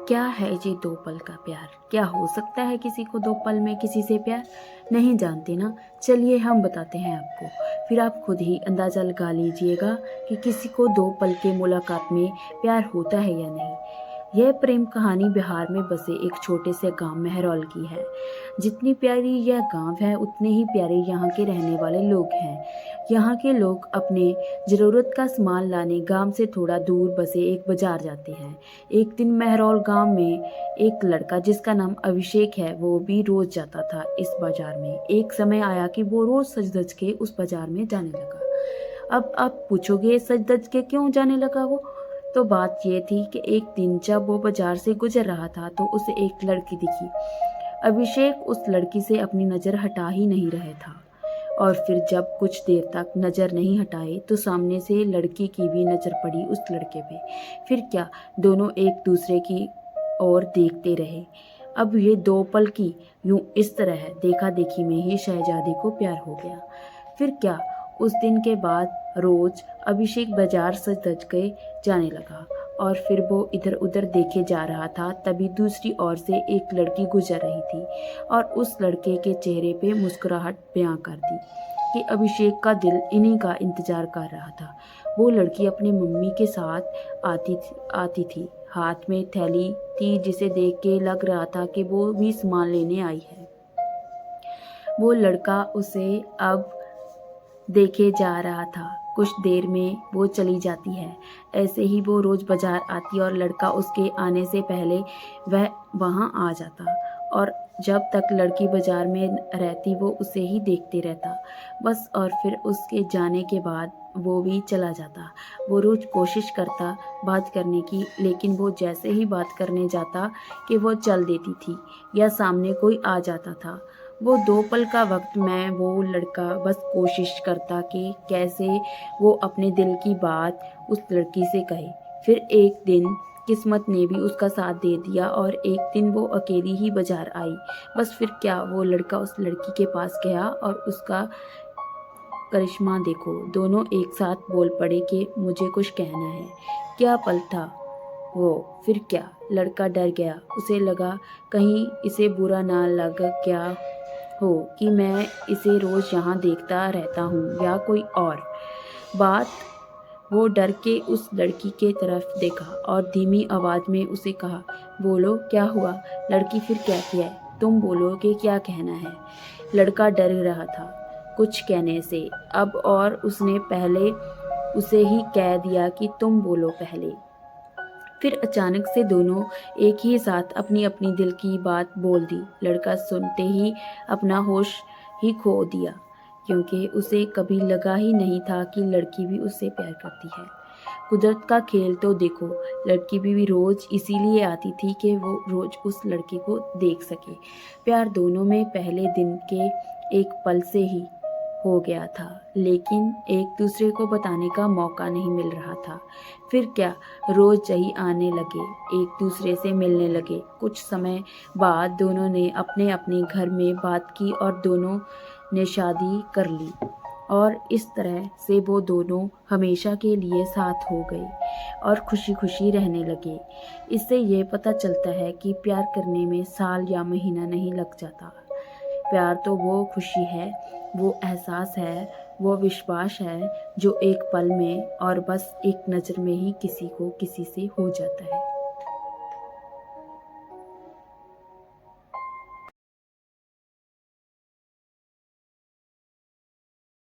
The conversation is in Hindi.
क्या है ये दो पल का प्यार? क्या हो सकता है किसी को दो पल में किसी से प्यार? नहीं जानते ना? चलिए हम बताते हैं आपको, फिर आप खुद ही अंदाज़ा लगा लीजिएगा कि किसी को दो पल के मुलाकात में प्यार होता है या नहीं। यह प्रेम कहानी बिहार में बसे एक छोटे से गांव मेहरौल की है। जितनी प्यारी यह गांव है, उतने ही प्यारे यहाँ के रहने वाले लोग हैं। यहाँ के लोग अपने ज़रूरत का सामान लाने गांव से थोड़ा दूर बसे एक बाजार जाते हैं। एक दिन मेहरौल गांव में एक लड़का जिसका नाम अभिषेक है, वो भी रोज जाता था इस बाजार में। एक समय आया कि वो रोज सज धज के उस बाजार में जाने लगा। अब आप पूछोगे सज धज के क्यों जाने लगा वो? तो बात ये थी कि एक दिन जब वो बाजार से गुजर रहा था तो उसे एक लड़की दिखी। अभिषेक उस लड़की से अपनी नज़र हटा ही नहीं रहा था, और फिर जब कुछ देर तक नज़र नहीं हटाए तो सामने से लड़की की भी नज़र पड़ी उस लड़के पे। फिर क्या, दोनों एक दूसरे की ओर देखते रहे। अब ये दो पल की यूं इस तरह है, देखा देखी में ही शहजादी को प्यार हो गया। फिर क्या, उस दिन के बाद रोज अभिषेक बाजार सज धज के जाने लगा, और फिर वो इधर उधर देखे जा रहा था। तभी दूसरी ओर से एक लड़की गुजर रही थी और उस लड़के के चेहरे पे मुस्कुराहट बयां कर दी कि अभिषेक का दिल इन्हीं का इंतजार कर रहा था। वो लड़की अपनी मम्मी के साथ आती थी, हाथ में थैली थी जिसे देख के लग रहा था कि वो भी सामान लेने आई है। वो लड़का उसे अब देखे जा रहा था। कुछ देर में वो चली जाती है। ऐसे ही वो रोज बाजार आती और लड़का उसके आने से पहले वह वहाँ आ जाता, और जब तक लड़की बाजार में रहती वो उसे ही देखते रहता बस। और फिर उसके जाने के बाद वो भी चला जाता। वो रोज कोशिश करता बात करने की, लेकिन वो जैसे ही बात करने जाता कि वो चल देती थी या सामने कोई आ जाता था। वो दो पल का वक्त में वो लड़का बस कोशिश करता कि कैसे वो अपने दिल की बात उस लड़की से कहे। फिर एक दिन किस्मत ने भी उसका साथ दे दिया और एक दिन वो अकेली ही बाजार आई। बस फिर क्या, वो लड़का उस लड़की के पास गया और उसका करिश्मा देखो, दोनों एक साथ बोल पड़े कि मुझे कुछ कहना है। क्या पल था वो! फिर क्या, लड़का डर गया। उसे लगा कहीं इसे बुरा ना लग गया हो कि मैं इसे रोज यहाँ देखता रहता हूँ या कोई और बात। वो डर के उस लड़की के तरफ देखा और धीमी आवाज में उसे कहा, बोलो क्या हुआ? लड़की, फिर क्या किया है? तुम बोलो कि क्या कहना है। लड़का डर रहा था कुछ कहने से अब, और उसने पहले उसे ही कह दिया कि तुम बोलो पहले। फिर अचानक से दोनों एक ही साथ अपनी अपनी दिल की बात बोल दी। लड़का सुनते ही अपना होश ही खो दिया, क्योंकि उसे कभी लगा ही नहीं था कि लड़की भी उससे प्यार करती है। कुदरत का खेल तो देखो, लड़की भी रोज इसीलिए आती थी कि वो रोज उस लड़के को देख सके। प्यार दोनों में पहले दिन के एक पल से ही हो गया था, लेकिन एक दूसरे को बताने का मौका नहीं मिल रहा था। फिर क्या, रोज यही आने लगे, एक दूसरे से मिलने लगे। कुछ समय बाद दोनों ने अपने अपने घर में बात की और दोनों ने शादी कर ली, और इस तरह से वो दोनों हमेशा के लिए साथ हो गए और खुशी खुशी रहने लगे। इससे ये पता चलता है कि प्यार करने में साल या महीना नहीं लग जाता। प्यार तो वो खुशी है, वो एहसास है, वो विश्वास है जो एक पल में और बस एक नज़र में ही किसी को किसी से हो जाता है।